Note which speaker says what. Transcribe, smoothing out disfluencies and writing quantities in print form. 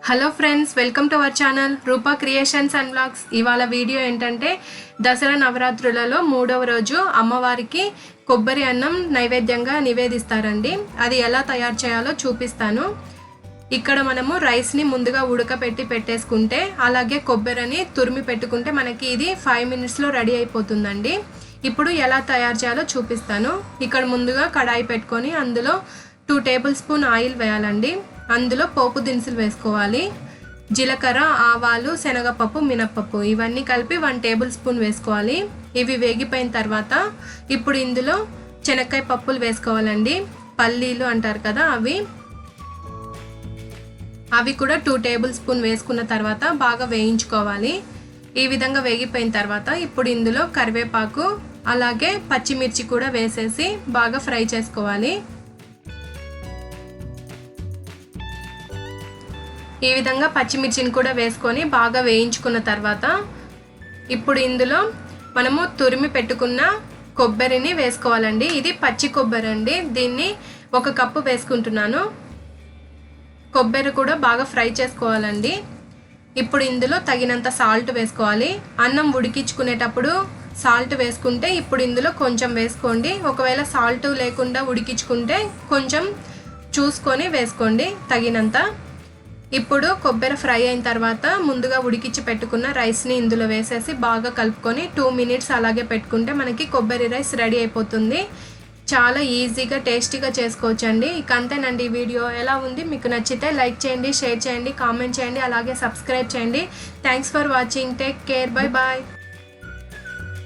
Speaker 1: Hello friends, welcome to our channel Roopa creations and blogs. ఇవాళ video ఏంటంటే దసరా నవరాత్రులలో 3వ రోజు అమ్మవారికి కొబ్బరి అన్నం నైవేద్యంగా నివేదిస్తారండి. అది ఎలా తయారు చేయాలో చూపిస్తాను. ఇక్కడ మనము రైస్ని ముందుగా ఉడకపెట్టి పెట్టేసుకుంటే, అలాగే కొబ్బరిని తురిమి పెట్టుకుంటే మనకి ఇది 5 minutesలో రెడీ అయిపోతుందండి. ఇప్పుడు ఎలా తయారు చేయాలో చూపిస్తాను. ఇక్కడ ముందుగా కడాయి పెట్టుకొని అందులో 2 tablespoon ఆయిల్ వేయాలండి. అందులో పోపు దినుసులు వేసుకోవాలి. జీలకర్ర, ఆవాలు, శనగపప్పు, మినప్పప్పు ఇవన్నీ కలిపి 1 tablespoon వేసుకోవాలి. ఇవి వేగిపోయిన తర్వాత ఇప్పుడు ఇందులో శనక్కాయ పప్పులు వేసుకోవాలండి. పల్లీలు అంటారు కదా, అవి కూడా 2 tablespoon వేసుకున్న తర్వాత బాగా వేయించుకోవాలి. ఈ విధంగా వేగిపోయిన తర్వాత ఇప్పుడు ఇందులో కరివేపాకు అలాగే పచ్చిమిర్చి కూడా వేసేసి బాగా ఫ్రై చేసుకోవాలి. ఈ విధంగా పచ్చిమిర్చిని కూడా వేసుకొని బాగా వేయించుకున్న తర్వాత ఇప్పుడు ఇందులో మనము తురిమి పెట్టుకున్న కొబ్బరిని వేసుకోవాలండి. ఇది పచ్చి కొబ్బరి అండి. దీన్ని 1 కప్పు వేసుకుంటున్నాను. కొబ్బరి కూడా బాగా ఫ్రై చేసుకోవాలండి. ఇప్పుడు ఇందులో తగినంత సాల్ట్ వేసుకోవాలి. అన్నం ఉడికించుకునేటప్పుడు సాల్ట్ వేసుకుంటే ఇప్పుడు ఇందులో కొంచెం వేసుకోండి. ఒకవేళ సాల్ట్ లేకుండా ఉడికించుకుంటే కొంచెం చూసుకొని వేసుకోండి తగినంత. ఇప్పుడు కొబ్బరి ఫ్రై అయిన తర్వాత ముందుగా ఉడికించి పెట్టుకున్న రైస్ని ఇందులో వేసేసి బాగా కలుపుకొని 2 minutes అలాగే పెట్టుకుంటే మనకి కొబ్బరి రైస్ రెడీ అయిపోతుంది. చాలా ఈజీగా టేస్టీగా చేసుకోవచ్చండి. ఇక అంతేనండి. ఈ వీడియో ఎలా ఉంది, మీకు నచ్చితే లైక్ చేయండి, షేర్ చేయండి, కామెంట్ చేయండి, అలాగే సబ్స్క్రైబ్ చేయండి. Thanks for watching. Take care. Bye bye.